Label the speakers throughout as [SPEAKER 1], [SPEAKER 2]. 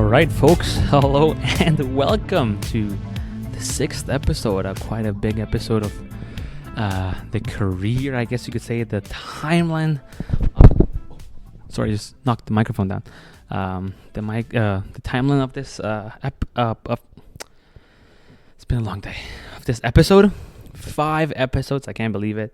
[SPEAKER 1] right, folks. Hello and welcome to the sixth episode, quite a big episode of the career, I guess you could say, the timeline. Sorry, just knocked the microphone down. The timeline of this it's been a long day. Of this episode, 5 episodes. I can't believe it.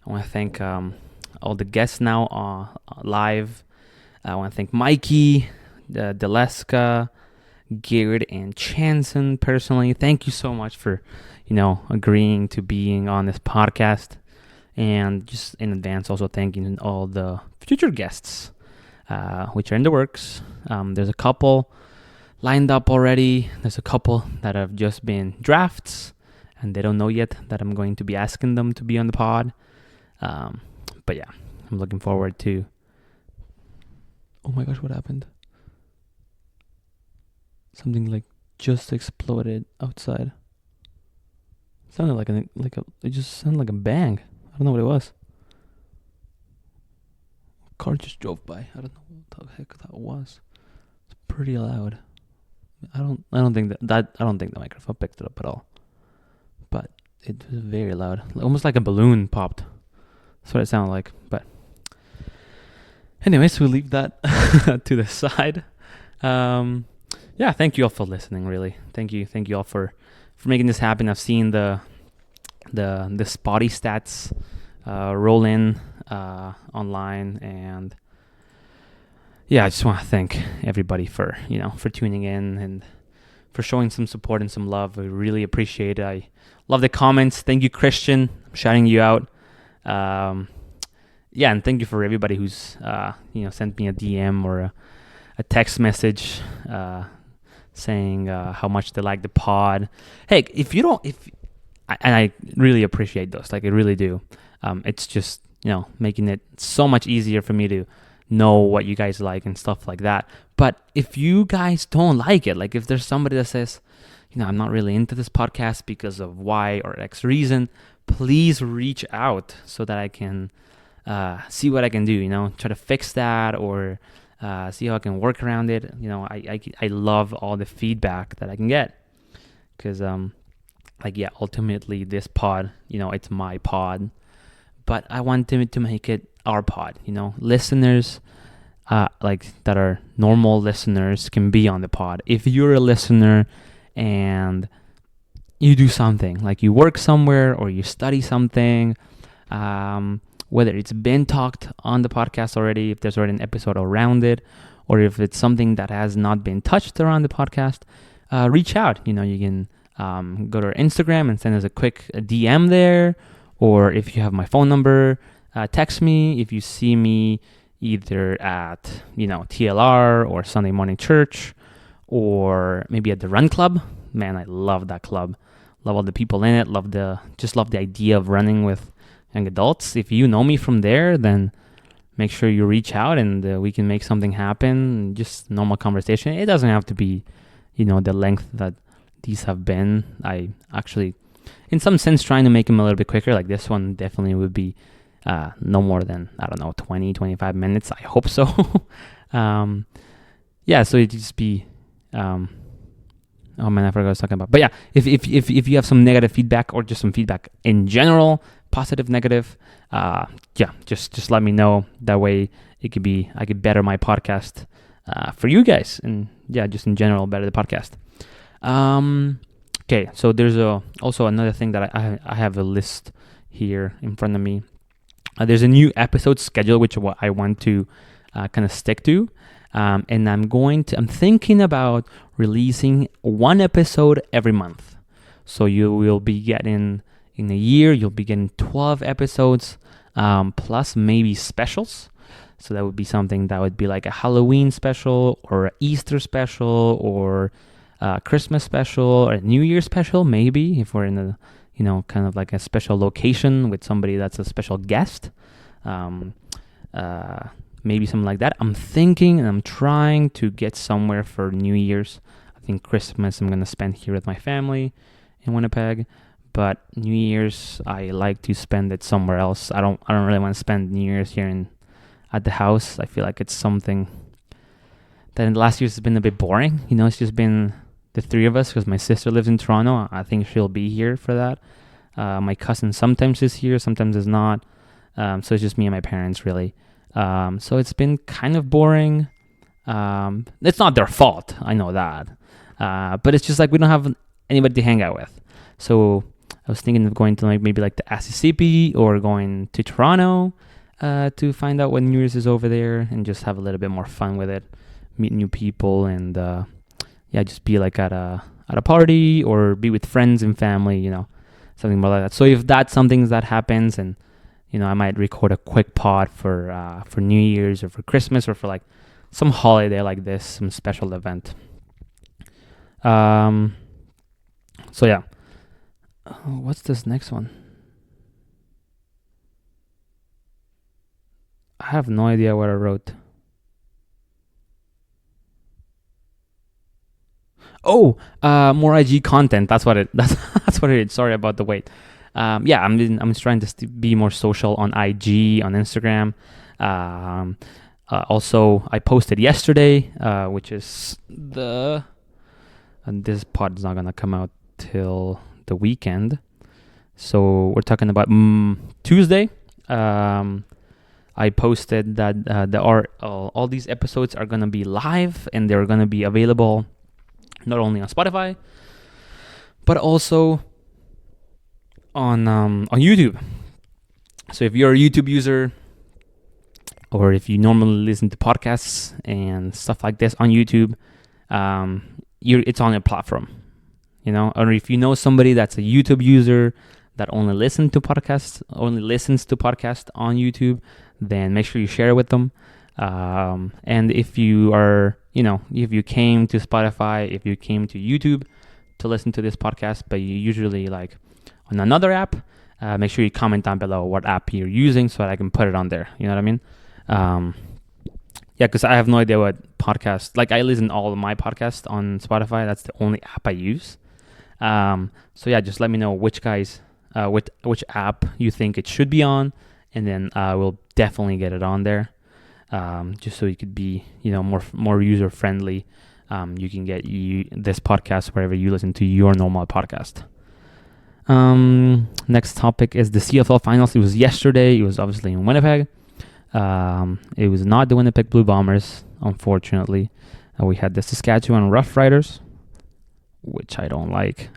[SPEAKER 1] I want to thank all the guests now live. I want to thank Mikey, Deleska, Garrett, and Chanson personally. Thank you so much for, agreeing to being on this podcast. And just in advance, also thanking all the future guests, which are in the works. There's a couple lined up already. There's a couple that have just been drafts, and they don't know yet that I'm going to be asking them to be on the pod. But yeah, I'm looking forward to... Oh my gosh, what happened? Something like just exploded outside. It sounded it just sounded like a bang. I don't know what it was. A car just drove by. I don't know what the heck that was. It's pretty loud. I don't think the microphone picked it up at all. But it was very loud. Almost like a balloon popped. That's what it sounded like. But anyways, we'll leave that to the side. Thank you all for listening, really. Thank you all for making this happen. I've seen the spotty stats roll in online, and I just want to thank everybody for tuning in and for showing some support and some love. I really appreciate it. I love the comments. Thank you, Christian. I'm shouting you out. And thank you for everybody who's sent me a DM or a text message saying how much they like the pod. Hey, I really appreciate those. Like, I really do. It's just making it so much easier for me to know what you guys like and stuff like that. But if you guys don't like it, like if there's somebody that says, I'm not really into this podcast because of Y or X reason, please reach out so that I can see what I can do, try to fix that or see how I can work around it. I love all the feedback that I can get because, ultimately this pod, it's my pod, but I want to make it our pod. Listeners, that are normal listeners can be on the pod. If you're a listener and you do something, like you work somewhere or you study something, whether it's been talked on the podcast already, if there's already an episode around it, or if it's something that has not been touched around the podcast, reach out. You can go to our Instagram and send us a quick DM there, or if you have my phone number, text me. If you see me either at TLR or Sunday morning church, or maybe at the Run Club. Man, I love that club. Love all the people in it. Love the idea of running with young adults. If you know me from there, then make sure you reach out and we can make something happen. Just normal conversation. It doesn't have to be, the length that these have been. I actually, in some sense, trying to make them a little bit quicker. Like this one definitely would be no more than, 20, 25 minutes. I hope so. So it'd just be... oh man, I forgot what I was talking about. But yeah, if you have some negative feedback or just some feedback in general, positive, negative, just let me know. That way I could better my podcast for you guys, and just in general better the podcast. Okay, so there's also another thing that I have a list here in front of me. There's a new episode schedule which I want to kind of stick to. And I'm thinking about releasing one episode every month. So you will be getting, in a year, you'll be getting 12 episodes, plus maybe specials. So that would be something that would be like a Halloween special or an Easter special or a Christmas special or a New Year special, maybe if we're in a, kind of like a special location with somebody that's a special guest. Maybe something like that. I'm thinking and I'm trying to get somewhere for New Year's. I think Christmas I'm going to spend here with my family in Winnipeg. But New Year's, I like to spend it somewhere else. I don't really want to spend New Year's here at the house. I feel like it's something Then last year's has been a bit boring. It's just been the three of us because my sister lives in Toronto. I think she'll be here for that. My cousin sometimes is here, sometimes is not. So it's just me and my parents, really. So it's been kind of boring. It's not their fault, I know that. But it's just like we don't have anybody to hang out with. So I was thinking of going to maybe the Mississippi or going to Toronto to find out what New Year's is over there and just have a little bit more fun with it, meet new people, and just be at a party or be with friends and family, something more like that. So if that's something that happens, and I might record a quick pod for New Year's or for Christmas or for some holiday like this, some special event. So yeah. What's this next one? I have no idea what I wrote. Oh, more IG content. That's what it. That's what it is. Sorry about the wait. I'm just trying to be more social on IG, on Instagram. Also, I posted yesterday, which is and this pod is not gonna come out till the weekend. So we're talking about Tuesday. I posted that all these episodes are gonna be live and they're gonna be available not only on Spotify but also on YouTube. So if you're a YouTube user, or if you normally listen to podcasts and stuff like this on YouTube, it's on your platform, or if you know somebody that's a YouTube user that only listens to podcasts on YouTube, then make sure you share it with them. And if you are, if you came to Spotify, if you came to YouTube to listen to this podcast, but you usually on another app, make sure you comment down below what app you're using so that I can put it on there. You know what I mean? Because I have no idea what podcast. I listen to all of my podcasts on Spotify. That's the only app I use. Just let me know which app you think it should be on, and then we'll definitely get it on there. Just so you could be, more user friendly. You can get this podcast wherever you listen to your normal podcast. Next topic is the CFL finals. It was yesterday. It was obviously in Winnipeg. It was not the Winnipeg Blue Bombers, unfortunately. We had the Saskatchewan Roughriders, which I don't like,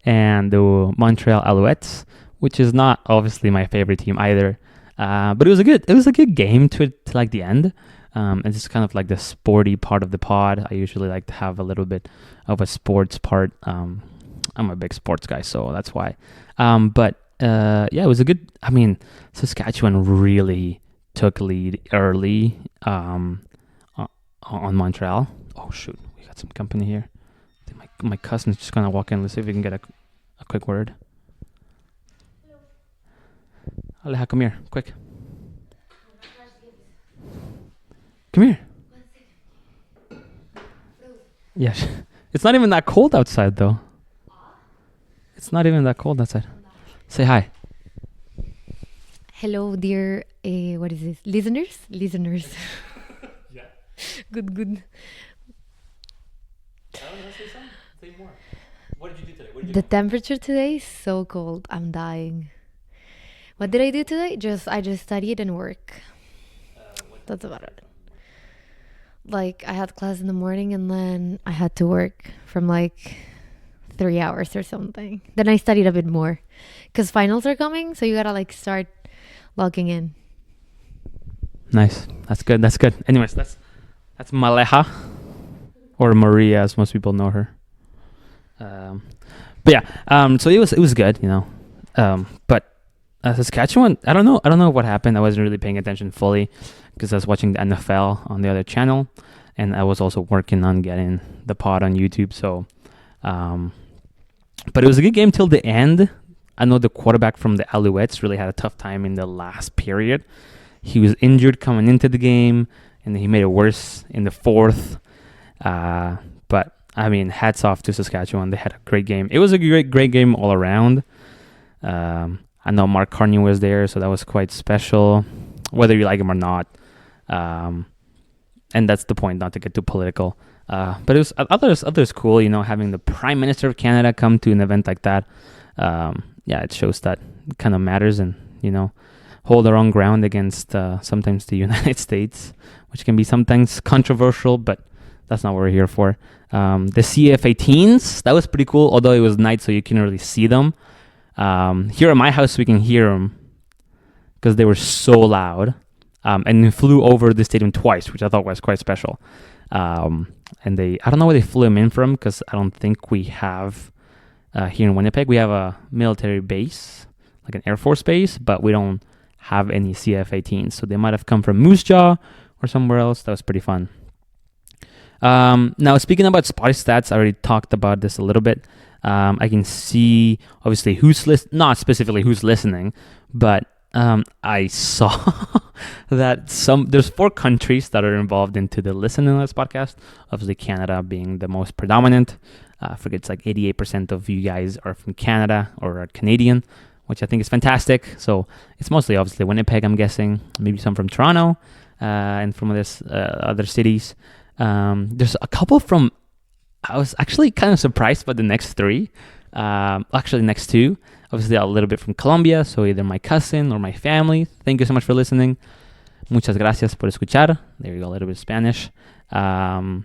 [SPEAKER 1] and the Montreal Alouettes, which is not obviously my favorite team either. But it was a good game to the end. It's just kind of the sporty part of the pod. I usually like to have a little bit of a sports part. I'm a big sports guy, so that's why. It was a good. Saskatchewan really took lead early on Montreal. Oh shoot, we got some company here. I think my cousin's just gonna walk in. Let's see if we can get a quick word. Aleja, come here, quick. Come here. Yeah, it's not even that cold outside though. It's not even that cold outside. Say hi.
[SPEAKER 2] Hello, dear, what is this? Listeners?
[SPEAKER 1] Yeah.
[SPEAKER 2] Good.
[SPEAKER 1] Say something. Say more. What did you do today?
[SPEAKER 2] The temperature today is so cold. I'm dying. What did I do today? I just studied and work. That's about it. I had class in the morning and then I had to work from 3 hours or something. Then I studied a bit more because finals are coming, so you gotta start logging in.
[SPEAKER 1] Nice. That's good. Anyways, that's Maleja, or Maria, as most people know her. So it was good, but Saskatchewan, I don't know what happened. I wasn't really paying attention fully because I was watching the NFL on the other channel, and I was also working on getting the pod on YouTube. So, but it was a good game till the end. I know the quarterback from the Alouettes really had a tough time in the last period. He was injured coming into the game, and he made it worse in the fourth. But hats off to Saskatchewan. They had a great game. It was a great game all around. I know Mark Carney was there, so that was quite special, whether you like him or not. and that's the point, not to get too political. But it was others cool, having the Prime Minister of Canada come to an event like that. It shows that it kind of matters, and hold our own ground against sometimes the United States, which can be sometimes controversial, but that's not what we're here for. The CF-18s, that was pretty cool, although it was night, so you couldn't really see them. Here at my house, we can hear them because they were so loud. And they flew over the stadium twice, which I thought was quite special. And I don't know where they flew them in from, because I don't think we have, here in Winnipeg, we have a military base, like an Air Force base, but we don't have any CF-18s. So they might have come from Moose Jaw or somewhere else. That was pretty fun. Now, speaking about Spotify stats, I already talked about this a little bit. I can see, obviously, not specifically who's listening, but I saw that there's 4 countries that are involved into the listening to this podcast. Obviously, Canada being the most predominant. I forget, it's like 88% of you guys are from Canada or are Canadian, which I think is fantastic. So it's mostly obviously Winnipeg, I'm guessing. Maybe some from Toronto and from other cities. There's a couple from. I was actually kind of surprised by the next 3. Actually, next 2. Obviously, a little bit from Colombia, so either my cousin or my family. Thank you so much for listening. Muchas gracias por escuchar. There you go, a little bit of Spanish. What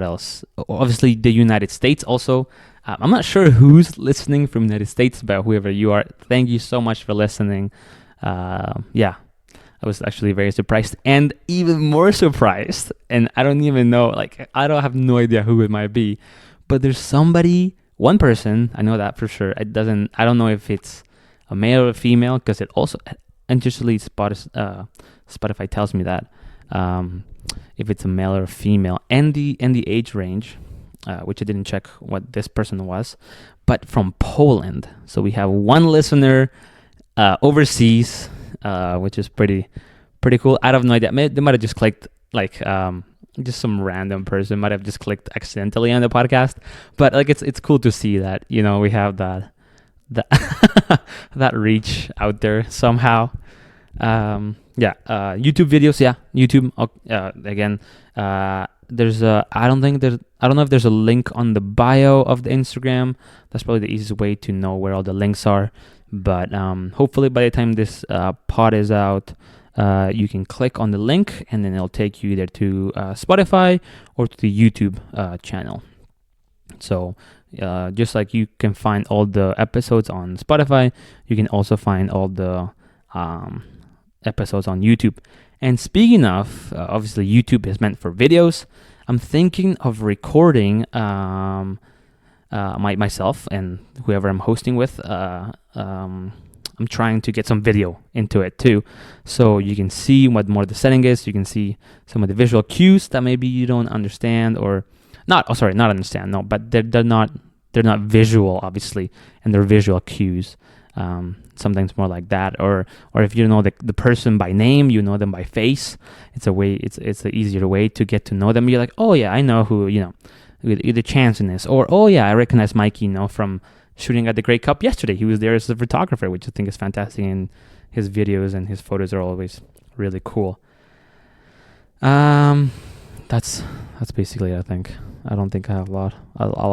[SPEAKER 1] else? Obviously, the United States also. I'm not sure who's listening from the United States, but whoever you are, thank you so much for listening. I was actually very surprised, and even more surprised, and I don't even know, I have no idea who it might be, but there's one person, I know that for sure. I don't know if it's a male or a female, because it also, interestingly, Spotify tells me that, if it's a male or a female, and the age range, which I didn't check what this person was, but from Poland. So we have one listener overseas, which is pretty cool. I have no idea. They might have just clicked, just some random person might have just clicked accidentally on the podcast, but it's cool to see that we have that that reach out there somehow. YouTube videos, YouTube again. There's I don't know if there's a link on the bio of the Instagram. That's probably the easiest way to know where all the links are, but hopefully by the time this pod is out, you can click on the link, and then it'll take you either to Spotify or to the YouTube channel. So just like you can find all the episodes on Spotify, you can also find all the episodes on YouTube. And speaking of, obviously YouTube is meant for videos. I'm thinking of recording myself and whoever I'm hosting with. I'm trying to get some video into it too, so you can see what more the setting is. You can see some of the visual cues that maybe you don't understand, or not understand. No, but they're not visual, obviously, and they're visual cues. Sometimes more like that, or if you know the person by name, you know them by face. It's an easier way to get to know them. You're like, oh yeah, I know who, either Chance in this, or oh yeah, I recognize Mikey, from shooting at the Grey Cup yesterday. He was there as a photographer, which I think is fantastic, and his videos and his photos are always really cool. That's basically it, I think. I don't think I have a lot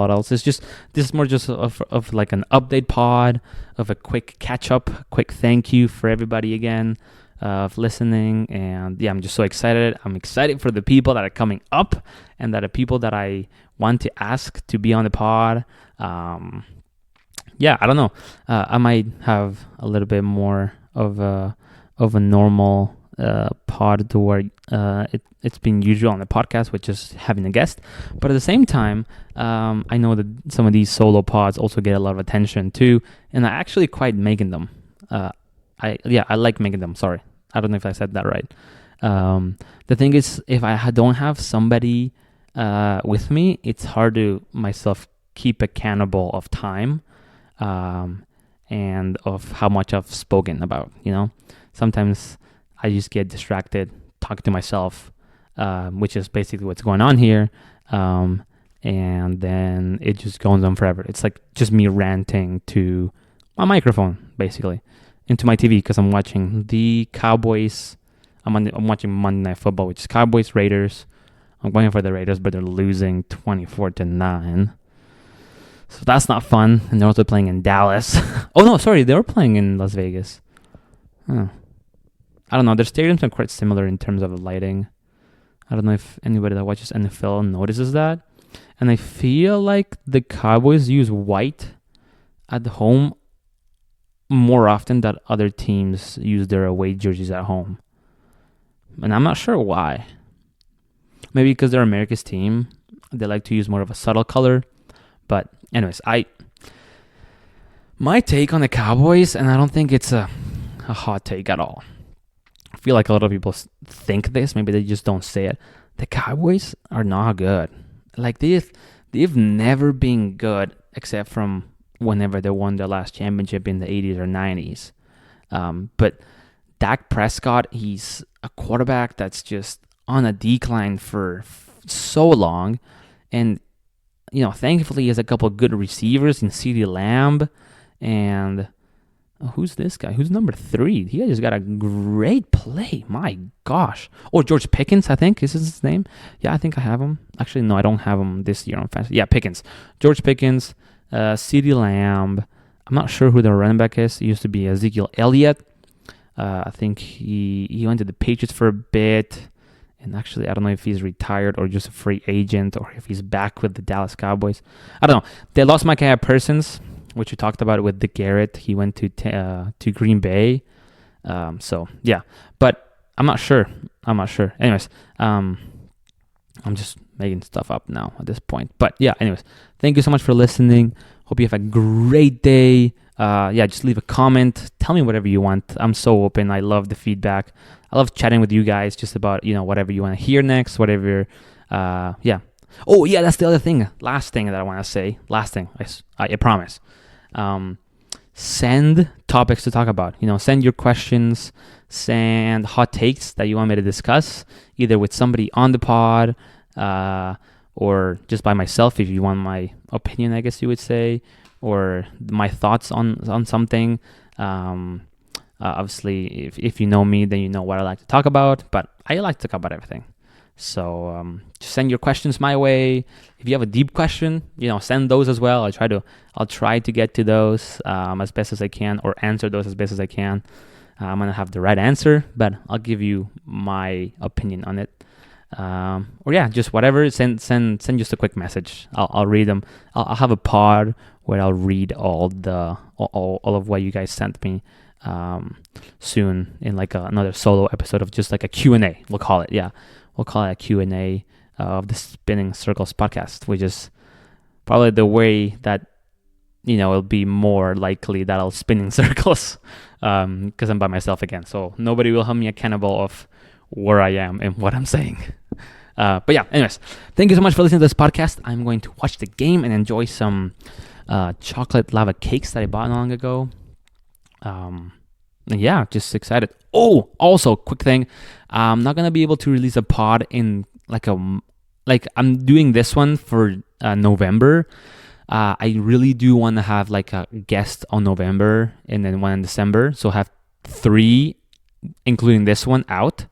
[SPEAKER 1] else. This is more just of like an update pod, of a quick catch up, quick thank you for everybody again of listening. And yeah, I'm just so excited. I'm excited for the people that are coming up, and that are people that I want to ask to be on the pod. I don't know. I might have a little bit more of a normal pod to where it's been usual on the podcast, which is having a guest. But at the same time, I know that some of these solo pods also get a lot of attention too, and I actually quite making them. I like making them. Sorry, I don't know if I said that right. The thing is, if I don't have somebody with me, it's hard to myself keep accountable of time. And of how much I've spoken about, sometimes I just get distracted talking to myself, which is basically what's going on here. And then it just goes on forever. It's like just me ranting to my microphone, basically, into my TV, because I'm watching the Cowboys I'm watching Monday Night Football, which is Cowboys Raiders. I'm going for the Raiders, but they're losing 24-9. So that's not fun. And they're also playing in Dallas. Oh no, sorry, they were playing in Las Vegas. Huh. I don't know. Their stadiums are quite similar in terms of lighting. I don't know if anybody that watches NFL notices that. And I feel like the Cowboys use white at home more often than other teams use their away jerseys at home. And I'm not sure why. Maybe because they're America's team. They like to use more of a subtle color. But anyways, my take on the Cowboys, and I don't think it's a hot take at all. I feel like a lot of people think this. Maybe they just don't say it. The Cowboys are not good. Like they've never been good except from whenever they won their last championship in the 80s or 90s. But Dak Prescott, he's a quarterback that's just on a decline for so long. And, thankfully he has a couple of good receivers in CeeDee Lamb. And who's this guy? Who's number 3? He just got a great play. My gosh. Oh, George Pickens, I think. Is his name? Yeah, I think I have him. Actually, no, I don't have him this year on fantasy. Yeah, Pickens. George Pickens, CeeDee Lamb. I'm not sure who the running back is. It used to be Ezekiel Elliott. I think he went to the Patriots for a bit. And actually, I don't know if he's retired or just a free agent or if he's back with the Dallas Cowboys. I don't know. They lost Micaiah Parsons, which we talked about with Dick Garrett. He went to Green Bay. So, yeah. But I'm not sure. Anyways, I'm just making stuff up now at this point. But, yeah, anyways. Thank you so much for listening. Hope you have a great day. Just leave a comment. Tell me whatever you want. I'm so open. I love the feedback. I love chatting with you guys just about, whatever you want to hear next, whatever. Oh, yeah, that's the other thing. Last thing that I want to say. I promise. Send topics to talk about. Send your questions, send hot takes that you want me to discuss, either with somebody on the pod or just by myself if you want my opinion, I guess you would say, or my thoughts on something. Obviously, if you know me, then you know what I like to talk about, but I like to talk about everything. So just send your questions my way. If you have a deep question, send those as well. I'll try to get to those as best as I can, or answer those as best as I can. I'm gonna have the right answer, but I'll give you my opinion on it. Just whatever. Send just a quick message. I'll read them. I'll have a pod where I'll read all of what you guys sent me soon in like another solo episode of just like a Q&A. We'll call it. Yeah. We'll call it a Q&A of the Spinning Circles podcast, which is probably the way that, it'll be more likely that I'll spin in circles because I'm by myself again. So nobody will hold me accountable of where I am and what I'm saying. But yeah, anyways, thank you so much for listening to this podcast. I'm going to watch the game and enjoy some chocolate lava cakes that I bought long ago. Just excited. Oh, also, quick thing. I'm not going to be able to release a pod in I'm doing this one for November. I really do want to have like a guest on November and then one in December. So have 3, including this one, out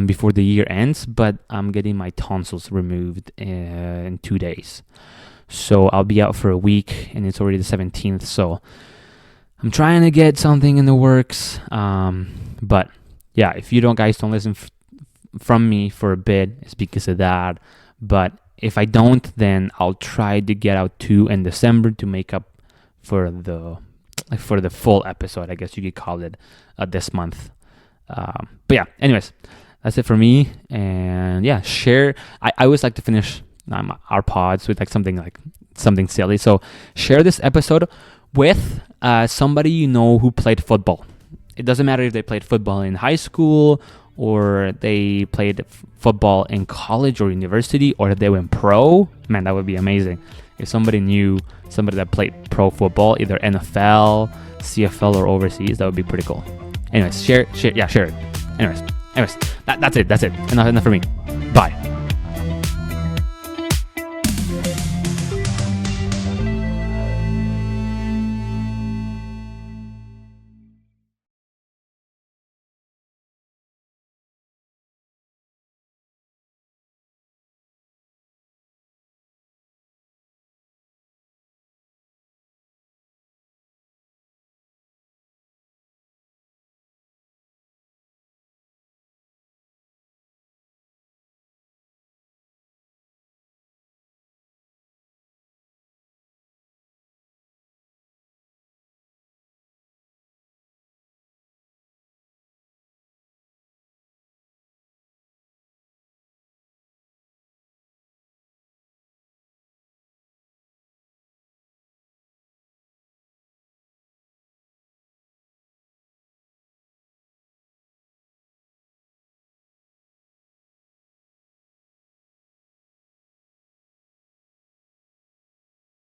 [SPEAKER 1] before the year ends. But I'm getting my tonsils removed in 2 days. So I'll be out for a week and it's already the 17th. So I'm trying to get something in the works. But yeah, if you guys don't listen from me for a bit, it's because of that. But if I don't, then I'll try to get out 2 in December to make up for the full episode, I guess you could call it, this month. But yeah, anyways, that's it for me. And yeah, share. I always like to finish our pods with like something silly. So share this episode with somebody who played football. It doesn't matter if they played football in high school or they played football in college or university, or if they went pro. Man, that would be amazing. If somebody knew somebody that played pro football, either NFL, CFL, or overseas, that would be pretty cool. Anyways, share it. Anyways, that's it. Enough for me. Bye.